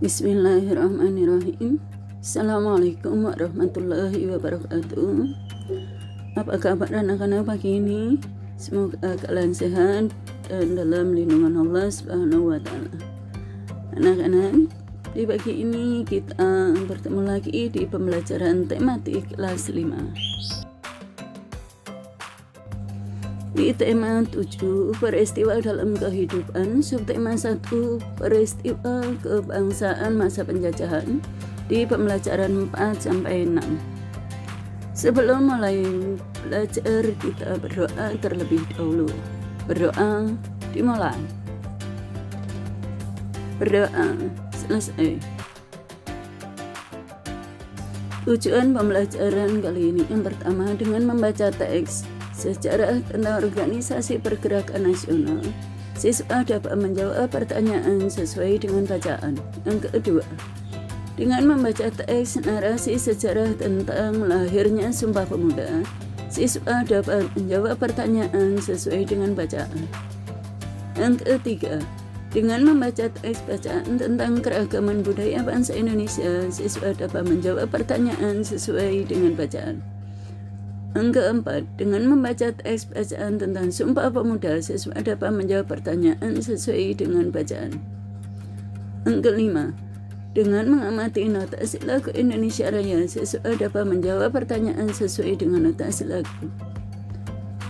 Bismillahirrahmanirrahim. Assalamualaikum warahmatullahi wabarakatuh. Apa kabar anak-anak pagi ini? Semoga kalian sehat dan dalam lindungan Allah Subhanahu wa Ta'ala. Anak-anak, di pagi ini kita bertemu lagi di pembelajaran tematik kelas 5. Di tema 7, peristiwa dalam kehidupan, subtema 1, peristiwa kebangsaan masa penjajahan, di pembelajaran 4-6. Sebelum mulai belajar, kita berdoa terlebih dahulu. Berdoa dimulai. Berdoa selesai. Tujuan pembelajaran kali ini yang pertama dengan membaca teks sejarah tentang organisasi pergerakan nasional. Siswa dapat menjawab pertanyaan sesuai dengan bacaan. Yang kedua, dengan membaca teks narasi sejarah tentang lahirnya Sumpah Pemuda, siswa dapat menjawab pertanyaan sesuai dengan bacaan. Yang ketiga, dengan membaca teks bacaan tentang keragaman budaya bangsa Indonesia, siswa dapat menjawab pertanyaan sesuai dengan bacaan. Yang keempat, dengan membaca teks bacaan tentang Sumpah Pemuda, siswa dapat menjawab pertanyaan sesuai dengan bacaan. Yang kelima, dengan mengamati notasi lagu Indonesia Raya, siswa dapat menjawab pertanyaan sesuai dengan notasi lagu.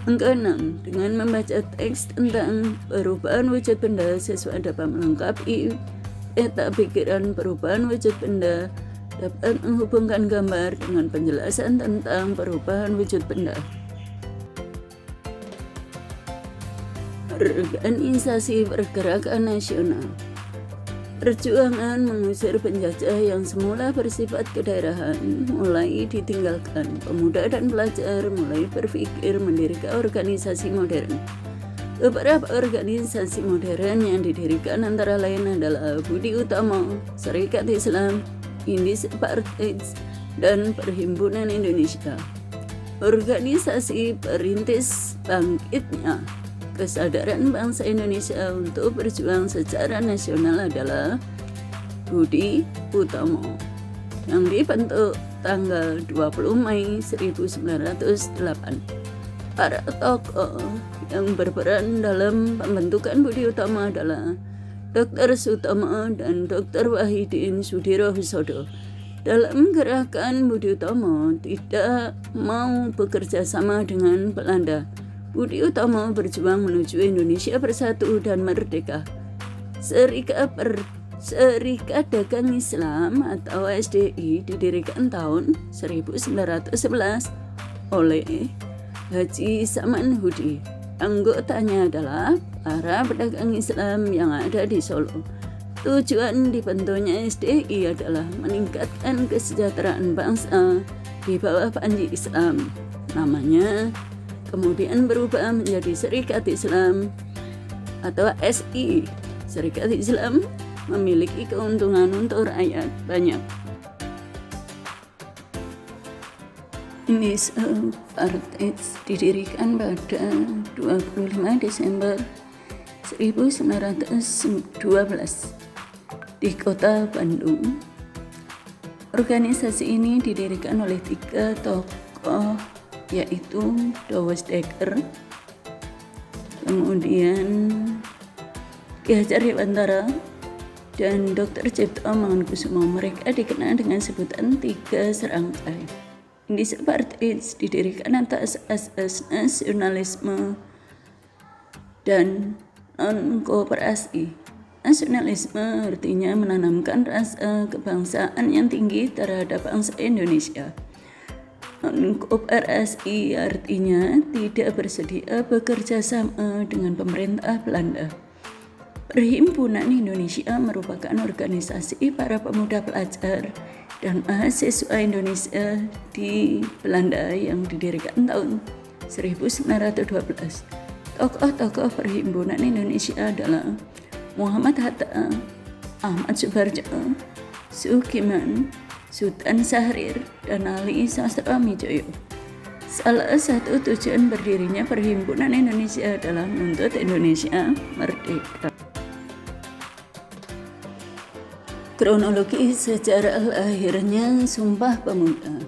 Yang keenam, dengan membaca teks tentang perubahan wujud benda, siswa dapat melengkapi peta pikiran perubahan wujud benda, dapat menghubungkan gambar dengan penjelasan tentang perubahan wujud benda. Organisasi pergerakan nasional. Perjuangan mengusir penjajah yang semula bersifat kedaerahan mulai ditinggalkan. Pemuda dan pelajar mulai berpikir mendirikan organisasi modern. Beberapa organisasi modern yang didirikan antara lain adalah Budi Utomo, Serikat Islam, Indis Partage, dan Perhimpunan Indonesia. Organisasi perintis bangkitnya kesadaran bangsa Indonesia untuk berjuang secara nasional adalah Budi Utomo, yang dibentuk tanggal 20 Mei 1908. Para tokoh yang berperan dalam pembentukan Budi Utomo adalah Dr. Sutomo dan Dr. Wahidin Sudirohusodo. Dalam gerakan Budi Utomo tidak mau bekerja sama dengan Belanda. Budi Utomo berjuang menuju Indonesia bersatu dan merdeka. Serikat Dagang Islam atau SDI didirikan tahun 1911 oleh Haji Saman Hudi. Anggotanya adalah para pedagang Islam yang ada di Solo. Tujuan dibentuknya SDI adalah meningkatkan kesejahteraan bangsa di bawah panji Islam. Namanya kemudian berubah menjadi Serikat Islam atau SI. Serikat Islam memiliki keuntungan untuk rakyat banyak. Indis Partage didirikan pada 25 Desember 1912 di kota Bandung. Organisasi ini didirikan oleh 3 tokoh, yaitu Dawes Dekker, kemudian Ki Hajar Dewantara, dan Dr. Cipto Mangunkusumo. Mereka dikenal dengan sebutan 3 serangkai. Indis Partage didirikan atas asas nasionalisme dan non-kooperasi. Nasionalisme artinya menanamkan rasa kebangsaan yang tinggi terhadap bangsa Indonesia. Non-kooperasi artinya tidak bersedia bekerja sama dengan pemerintah Belanda. Perhimpunan Indonesia merupakan organisasi para pemuda pelajar dan mahasiswa Indonesia di Belanda yang didirikan tahun 1912. Tokoh-tokoh Perhimpunan Indonesia adalah Muhammad Hatta, Ahmad Subarjo, Sukiman, Sultan Syahrir, dan Ali Sastroamidjojo. Salah satu tujuan berdirinya Perhimpunan Indonesia adalah menuntut Indonesia merdeka. Kronologi sejarah lahirnya Sumpah Pemuda.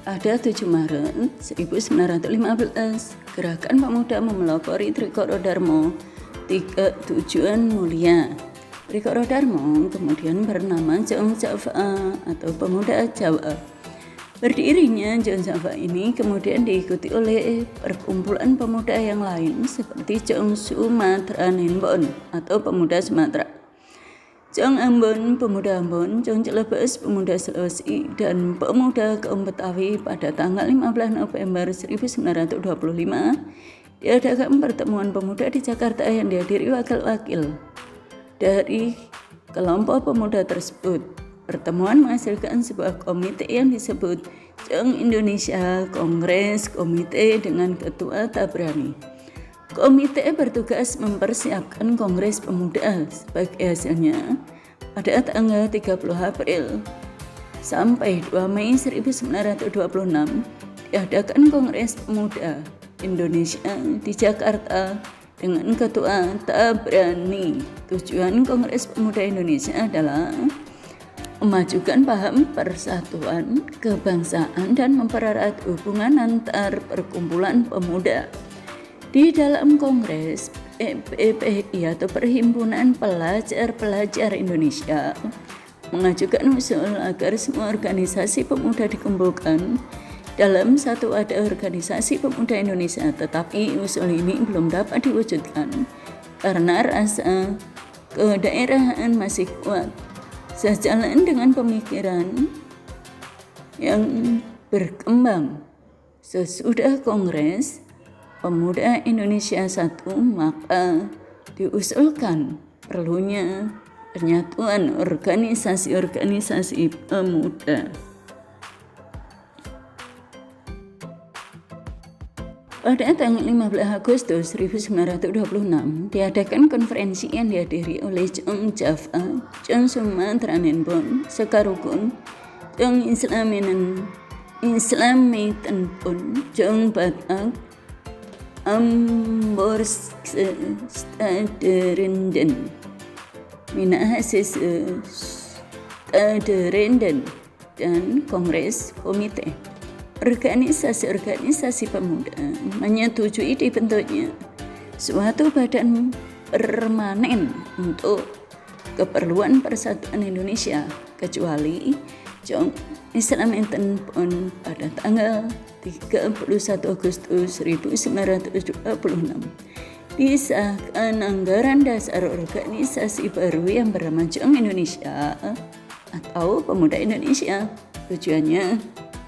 Ada 7 Maret 1915, Gerakan Pemuda memelopori Trikoro Darmo, 3 tujuan mulia. Trikoro Darmo kemudian bernama Jong Java atau Pemuda Jawa. Berdirinya Jong Java ini kemudian diikuti oleh perkumpulan pemuda yang lain seperti Jong Sumatera Nenbon atau Pemuda Sumatera, Jong Ambon, Pemuda Ambon, Jong Celebes, Pemuda Sulawesi, dan Pemuda Kaum Betawi. Pada tanggal 15 November 1925 diadakan pertemuan pemuda di Jakarta yang dihadiri wakil-wakil dari kelompok pemuda tersebut. Pertemuan menghasilkan sebuah komite yang disebut Jong Indonesia Kongres Komite dengan Ketua Tabrani. Komite bertugas mempersiapkan Kongres Pemuda. Sebagai hasilnya, pada tanggal 30 April sampai 2 Mei 1926 diadakan Kongres Pemuda Indonesia di Jakarta dengan Ketua Tabrani. Tujuan Kongres Pemuda Indonesia adalah memajukan paham persatuan kebangsaan dan mempererat hubungan antar perkumpulan pemuda. Di dalam Kongres PPI atau Perhimpunan Pelajar-Pelajar Indonesia mengajukan usul agar semua organisasi pemuda dikumpulkan dalam satu wadah organisasi pemuda Indonesia, tetapi usul ini belum dapat diwujudkan karena rasa kedaerahan masih kuat. Sejalan dengan pemikiran yang berkembang sesudah Kongres Pemuda Indonesia I, maka diusulkan perlunya penyatuan organisasi-organisasi pemuda. Pada tanggal 15 Agustus 1926 diadakan konferensi yang dihadiri oleh Jong Java, Jong Sumatera Nenbon, Sekarukun, Jong Islamitenpun, Jong Batak, Amborstaderenden, Minahasa Staderenden, dan Kongres Komite. Organisasi-organisasi pemuda menyetujui dibentuknya suatu badan permanen untuk keperluan persatuan Indonesia, kecuali Jong Islamitenpun pada tanggal 31 Agustus 1926 disahkan anggaran dasar organisasi baru yang bernama Jong Indonesia atau Pemuda Indonesia. Tujuannya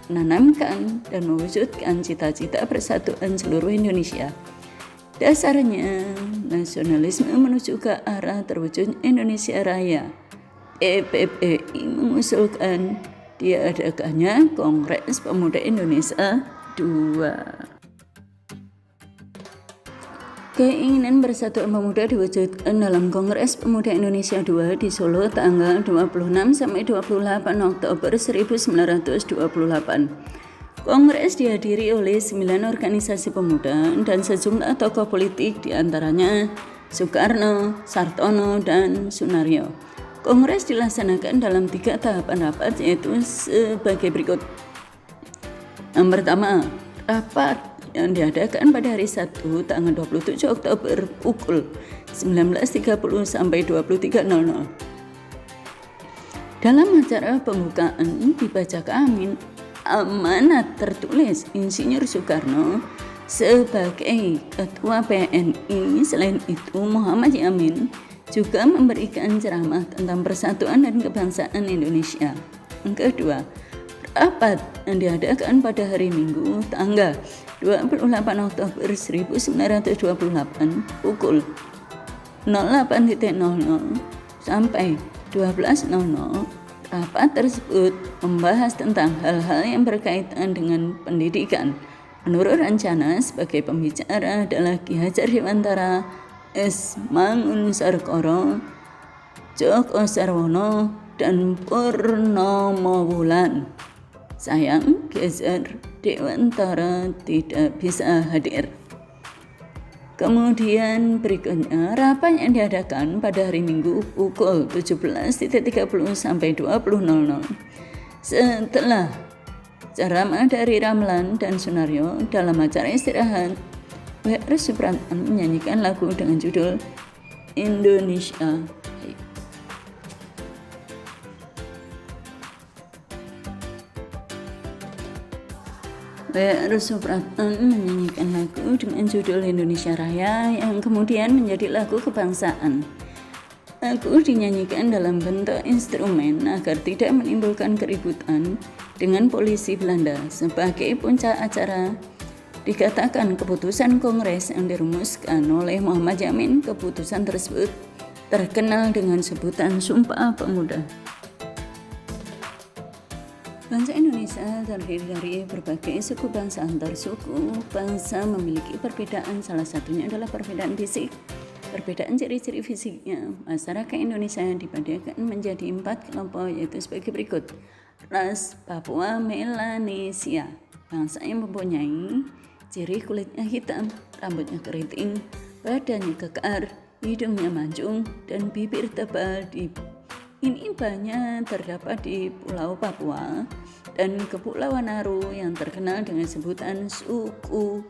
menanamkan dan mewujudkan cita-cita persatuan seluruh Indonesia. Dasarnya, nasionalisme menuju ke arah terwujud Indonesia Raya. PPI mengusulkan diadakannya Kongres Pemuda Indonesia II. Keinginan bersatuan pemuda diwujudkan dalam Kongres Pemuda Indonesia II di Solo tanggal 26 sampai 28 Oktober 1928. Kongres dihadiri oleh 9 organisasi pemuda dan sejumlah tokoh politik, diantaranya Soekarno, Sartono, dan Sunario. Kongres dilaksanakan dalam 3 tahapan rapat, yaitu sebagai berikut. Yang pertama, rapat yang diadakan pada hari Sabtu tanggal 27 Oktober pukul 19.30 sampai 23.00. Dalam acara pembukaan dibacakan amanat tertulis Insinyur Soekarno sebagai Ketua PNI. Selain itu, Muhammad Yamin juga memberikan ceramah tentang persatuan dan kebangsaan Indonesia. Yang kedua, rapat yang diadakan pada hari Minggu tanggal 28 Oktober 1928 pukul 08.00 sampai 12.00. Rapat tersebut membahas tentang hal-hal yang berkaitan dengan pendidikan. Menurut rencana, sebagai pembicara adalah Ki Hajar Dewantara, S. Mangunsarkoro, Djoko Sarwono, dan Purnomo Wulan. Sayang, Ki Hajar Dewantara tidak bisa hadir. Kemudian berikutnya rapat yang diadakan pada hari Minggu pukul 17.30 sampai 20.00. Setelah ceramah dari Ramlan dan Sunaryo dalam acara istirahat, W.R. Supratman menyanyikan lagu dengan judul Indonesia. W.R. Supratman menyanyikan lagu dengan judul Indonesia Raya yang kemudian menjadi lagu kebangsaan. Lagu dinyanyikan dalam bentuk instrumen agar tidak menimbulkan keributan dengan polisi Belanda. Sebagai puncak acara, dikatakan keputusan Kongres yang dirumuskan oleh Muhammad Yamin. Keputusan tersebut terkenal dengan sebutan Sumpah Pemuda. Bangsa Indonesia terdiri dari berbagai suku bangsa antar suku. Bangsa memiliki perbedaan, salah satunya adalah perbedaan fisik. Perbedaan ciri-ciri fisiknya, masyarakat Indonesia dibedakan menjadi 4 kelompok, yaitu sebagai berikut. Ras Papua Melanesia, bangsa yang mempunyai ciri kulitnya hitam, rambutnya keriting, badannya kekar, hidungnya mancung, dan bibir tebal. Ini banyak terdapat di Pulau Papua dan Kepulauan Aru yang terkenal dengan sebutan suku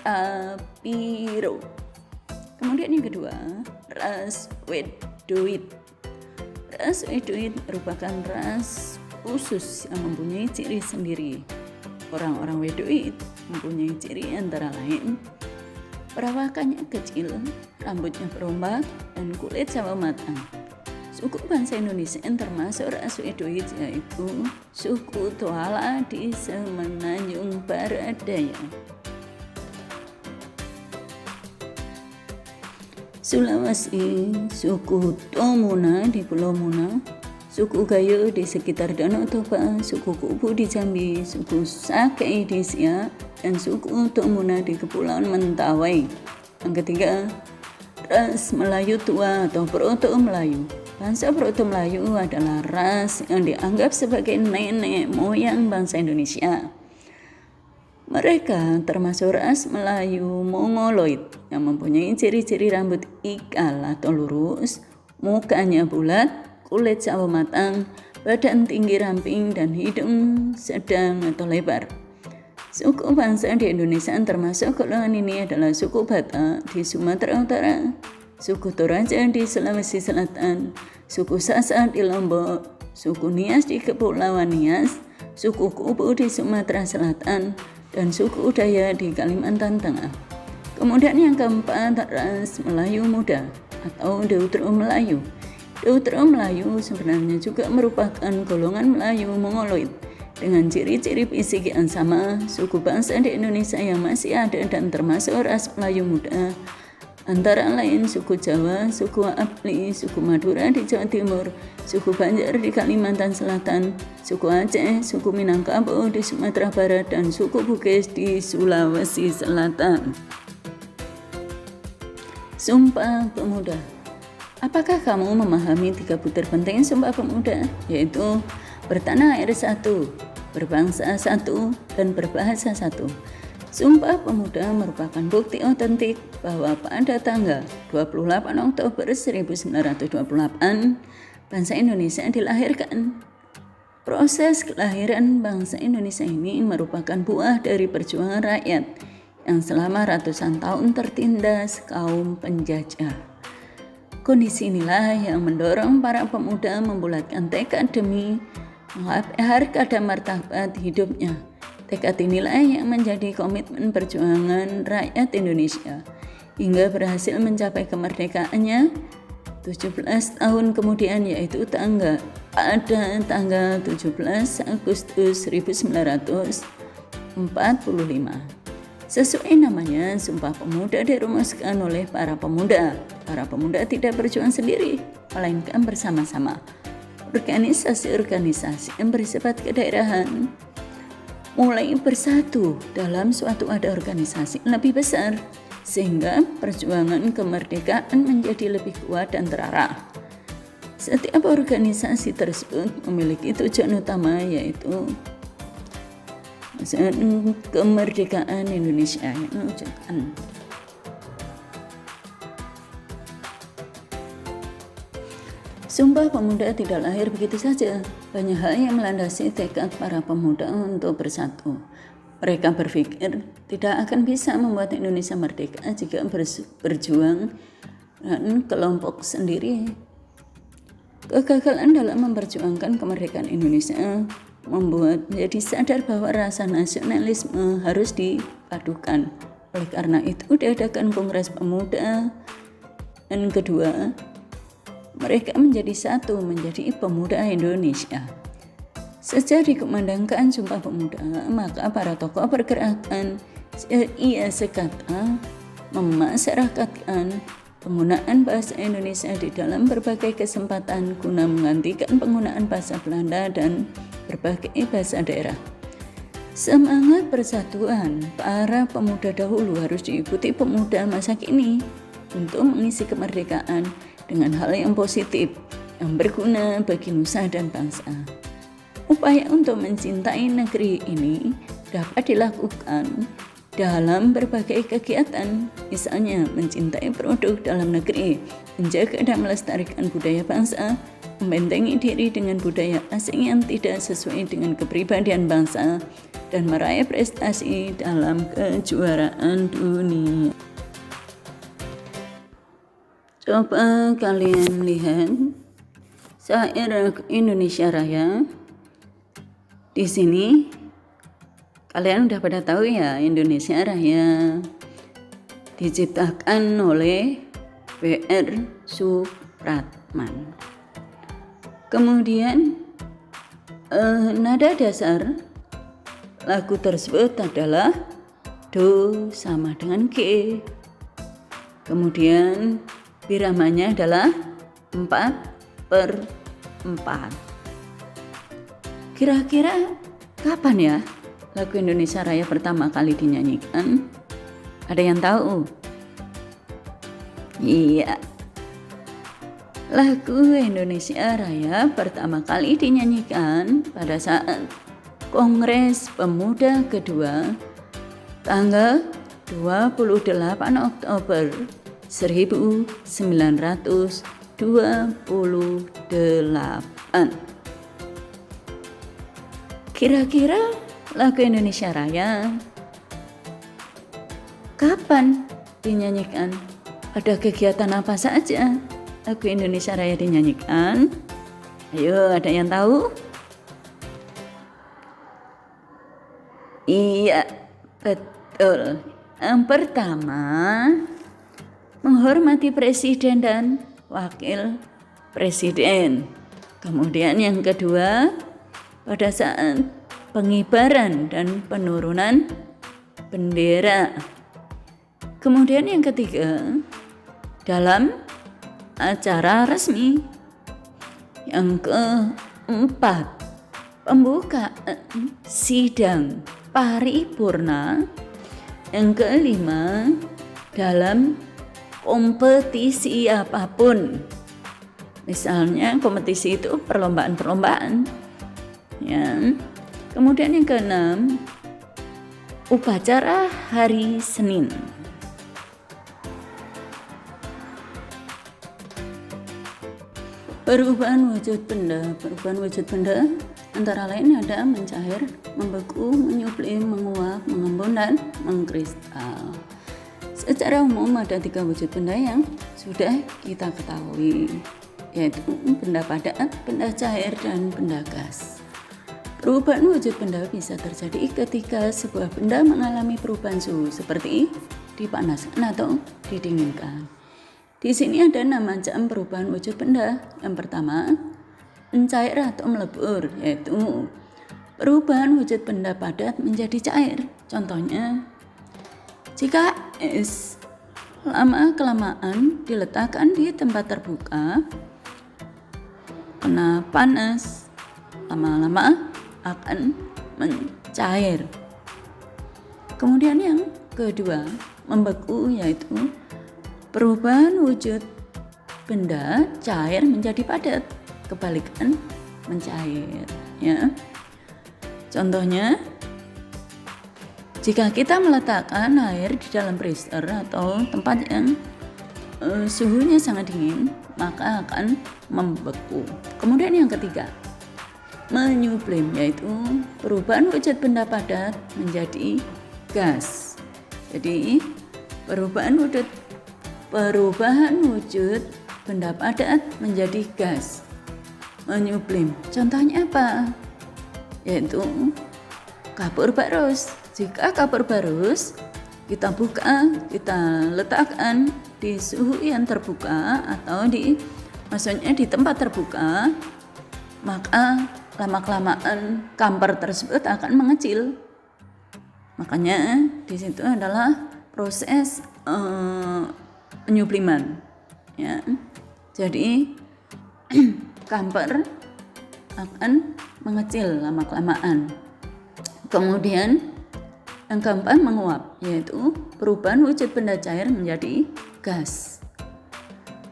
Tapiro. Kemudian yang kedua, ras Wedoid. Ras Wedoid merupakan ras khusus yang mempunyai ciri sendiri. Orang-orang Wedoid mempunyai ciri antara lain perawakannya kecil, rambutnya berombak, dan kulit sawo matang. Suku bangsa Indonesia yang termasuk ras Wedoid yaitu suku Toala di Semenanjung Barat Daya. Sulawesi, suku Tomuna di Pulau Muna, suku Gayo di sekitar Danau Toba, suku Kubu di Jambi, suku Sakai di Siak, dan suku Tomuna di Kepulauan Mentawai. Yang ketiga, ras Melayu Tua atau Proto Melayu. Bangsa Proto Melayu adalah ras yang dianggap sebagai nenek moyang bangsa Indonesia. Mereka termasuk ras Melayu Mongoloid yang mempunyai ciri-ciri rambut ikal atau lurus, mukanya bulat, kulit sawo matang, badan tinggi ramping, dan hidung sedang atau lebar. Suku bangsa di Indonesia termasuk golongan ini adalah suku Batak di Sumatera Utara, suku Toraja di Sulawesi Selatan, suku Sasak di Lombok, suku Nias di Kepulauan Nias, suku Kubu di Sumatera Selatan, dan suku Dayak di Kalimantan Tengah. Kemudian yang keempat, ras Melayu Muda atau Deutero Melayu. Deutero Melayu sebenarnya juga merupakan golongan Melayu Mongoloid dengan ciri-ciri fisik yang sama. Suku bangsa di Indonesia yang masih ada dan termasuk ras Melayu Muda antara lain suku Jawa, suku Apli, suku Madura di Jawa Timur, suku Banjar di Kalimantan Selatan, suku Aceh, suku Minangkabau di Sumatera Barat, dan suku Bugis di Sulawesi Selatan. Sumpah Pemuda. Apakah kamu memahami 3 butir penting Sumpah Pemuda? Yaitu bertanah air satu, berbangsa satu, dan berbahasa satu. Sumpah Pemuda merupakan bukti otentik bahwa pada tanggal 28 Oktober 1928 bangsa Indonesia dilahirkan. Proses kelahiran bangsa Indonesia ini merupakan buah dari perjuangan rakyat yang selama ratusan tahun tertindas kaum penjajah. Kondisi inilah yang mendorong para pemuda membulatkan tekad demi menghargai martabat hidupnya. Tekad inilah yang menjadi komitmen perjuangan rakyat Indonesia hingga berhasil mencapai kemerdekaannya 17 tahun kemudian, yaitu pada tanggal 17 Agustus 1945. Sesuai namanya, Sumpah Pemuda dirumuskan oleh para pemuda. Para pemuda tidak berjuang sendiri, melainkan bersama-sama. Organisasi-organisasi yang bersifat kedaerahan mulai bersatu dalam suatu wadah organisasi lebih besar, sehingga perjuangan kemerdekaan menjadi lebih kuat dan terarah. Setiap organisasi tersebut memiliki tujuan utama, yaitu kemerdekaan Indonesia yang mewujudkan. Sumpah Pemuda tidak lahir begitu saja. Banyak hal yang melandasi tekad para pemuda untuk bersatu. Mereka berpikir tidak akan bisa membuat Indonesia merdeka jika berjuang dan kelompok sendiri. Kegagalan dalam memperjuangkan kemerdekaan Indonesia membuat menjadi sadar bahwa rasa nasionalisme harus dipadukan. Oleh karena itu diadakan Kongres Pemuda, dan kedua, mereka menjadi satu, menjadi pemuda Indonesia. Sejak dikumandangkan Sumpah Pemuda, maka para tokoh pergerakan sekata memasyarakatkan penggunaan bahasa Indonesia di dalam berbagai kesempatan guna menggantikan penggunaan bahasa Belanda dan berbagai bahasa daerah. Semangat persatuan para pemuda dahulu harus diikuti pemuda masa kini untuk mengisi kemerdekaan dengan hal yang positif yang berguna bagi nusa dan bangsa. Upaya untuk mencintai negeri ini dapat dilakukan dalam berbagai kegiatan, misalnya mencintai produk dalam negeri, menjaga dan melestarikan budaya bangsa, membentengi diri dengan budaya asing yang tidak sesuai dengan kepribadian bangsa, dan meraih prestasi dalam kejuaraan dunia. Coba kalian lihat syair Indonesia Raya. Di sini kalian udah pada tahu ya, Indonesia Raya diciptakan oleh W.R. Supratman. Kemudian nada dasar lagu tersebut adalah Do sama dengan G. Kemudian biramanya adalah 4/4. Kira-kira kapan ya lagu Indonesia Raya pertama kali dinyanyikan? Ada yang tahu? Iya. Lagu Indonesia Raya pertama kali dinyanyikan pada saat Kongres Pemuda kedua tanggal 28 Oktober 1928. Kira-kira lagu Indonesia Raya kapan dinyanyikan? Pada kegiatan apa saja lagu Indonesia Raya dinyanyikan? Ayo, ada yang tahu? Iya, betul. Yang pertama, menghormati presiden dan wakil presiden. Kemudian yang kedua, pada saat pengibaran dan penurunan bendera. Kemudian yang ketiga, dalam acara resmi. Yang keempat, pembukaan sidang paripurna. Yang kelima, dalam kompetisi apapun. Misalnya kompetisi itu perlombaan-perlombaan. Ya. Kemudian yang keenam, upacara hari Senin. Perubahan wujud benda. Perubahan wujud benda antara lain ada mencair, membeku, menyublim, menguap, mengembun, dan mengkristal. Secara umum ada 3 wujud benda yang sudah kita ketahui, yaitu benda padat, benda cair, dan benda gas. Perubahan wujud benda bisa terjadi ketika sebuah benda mengalami perubahan suhu seperti dipanaskan atau didinginkan. Di sini ada 6 macam perubahan wujud benda. Yang pertama, mencair atau melebur, yaitu perubahan wujud benda padat menjadi cair. Contohnya, jika es lama-kelamaan diletakkan di tempat terbuka, kena panas, lama-lama akan mencair. Kemudian yang kedua, membeku, yaitu perubahan wujud benda cair menjadi padat, kebalikan mencair, ya. Contohnya, jika kita meletakkan air di dalam freezer atau tempat yang suhunya sangat dingin, maka akan membeku. Kemudian yang ketiga, menyublim, yaitu perubahan wujud benda padat menjadi gas. Jadi perubahan wujud benda padat menjadi gas, menyublim. Contohnya apa? Yaitu kapur barus. Jika kapur barus kita buka, kita letakkan di suhu yang terbuka atau maksudnya di tempat terbuka, maka lama-kelamaan kamper tersebut akan mengecil. Makanya di situ adalah proses penyubliman. Ya. Jadi kamper akan mengecil lama-kelamaan. Kemudian yang keempat, menguap, yaitu perubahan wujud benda cair menjadi gas.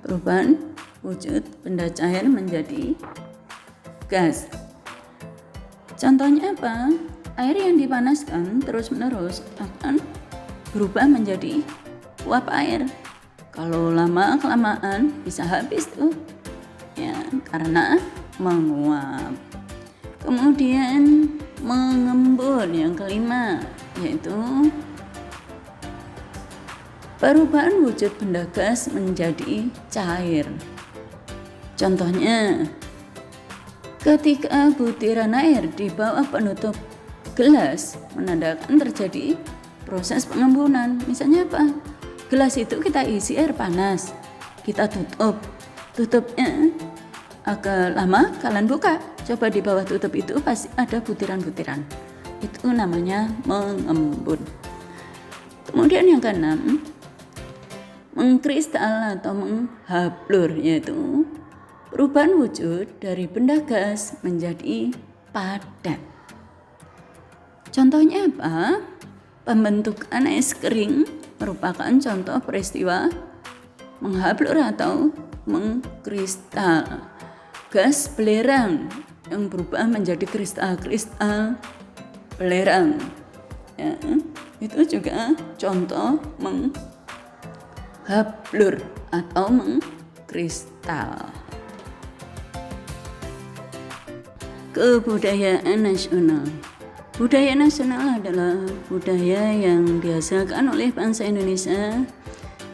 Perubahan wujud benda cair menjadi gas. Contohnya apa? Air yang dipanaskan terus-menerus akan berubah menjadi uap air. Kalau lama-kelamaan bisa habis tuh, ya, karena menguap. Kemudian mengembun, yang kelima, yaitu perubahan wujud benda gas menjadi cair. Contohnya, ketika butiran air di bawah penutup gelas menandakan terjadi proses pengembunan. Misalnya apa? Gelas itu kita isi air panas, kita tutupnya agak lama, kalian buka, coba di bawah tutup itu pasti ada butiran-butiran. Itu namanya mengembun. Kemudian yang keenam, mengkristal atau menghablur, yaitu perubahan wujud dari benda gas menjadi padat. Contohnya apa? Pembentukan es kering merupakan contoh peristiwa menghablur atau mengkristal. Gas belerang yang berubah menjadi kristal-kristal belerang, ya, itu juga contoh menghablur atau mengkristal. Kebudayaan nasional. Budaya nasional adalah budaya yang dihasilkan oleh bangsa Indonesia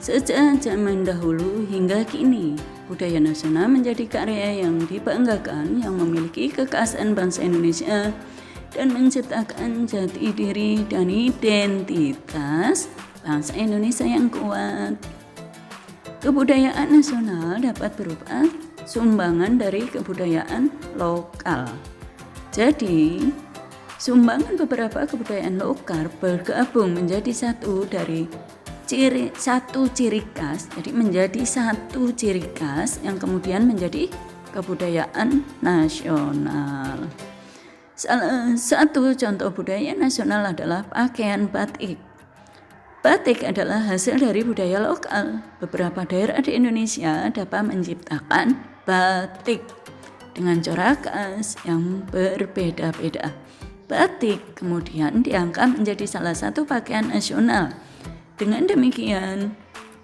sejak zaman dahulu hingga kini. Budaya nasional menjadi karya yang dibanggakan, yang memiliki kekhasan bangsa Indonesia dan menciptakan jati diri dan identitas bangsa Indonesia yang kuat. Kebudayaan nasional dapat berupa sumbangan dari kebudayaan lokal. Jadi, sumbangan beberapa kebudayaan lokal bergabung menjadi satu ciri khas, jadi menjadi satu ciri khas yang kemudian menjadi kebudayaan nasional. Salah satu contoh budaya nasional adalah pakaian batik. Batik adalah hasil dari budaya lokal. Beberapa daerah di Indonesia dapat menciptakan batik dengan corak khas yang berbeda-beda. Batik kemudian diangkat menjadi salah satu pakaian nasional. Dengan demikian,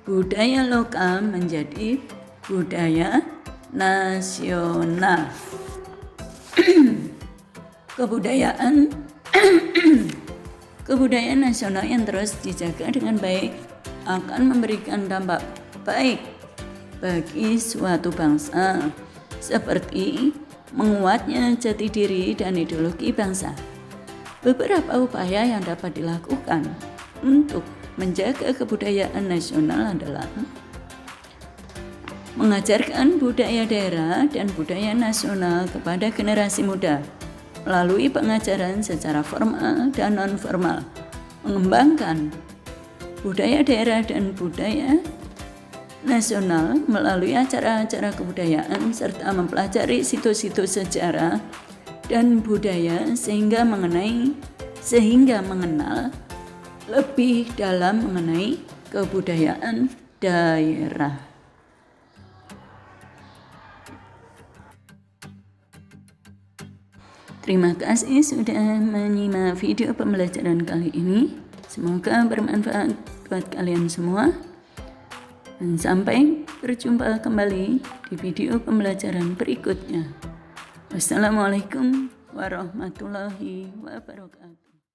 budaya lokal menjadi budaya nasional. Kebudayaan nasional yang terus dijaga dengan baik akan memberikan dampak baik bagi suatu bangsa, seperti menguatnya jati diri dan ideologi bangsa. Beberapa upaya yang dapat dilakukan untuk menjaga kebudayaan nasional adalah mengajarkan budaya daerah dan budaya nasional kepada generasi muda melalui pengajaran secara formal dan non-formal, mengembangkan budaya daerah dan budaya nasional melalui acara-acara kebudayaan serta mempelajari situs-situs sejarah dan budaya sehingga mengenal lebih dalam mengenai kebudayaan daerah. Terima kasih sudah menyimak video pembelajaran kali ini. Semoga bermanfaat buat kalian semua. Dan sampai berjumpa kembali di video pembelajaran berikutnya. Wassalamualaikum warahmatullahi wabarakatuh.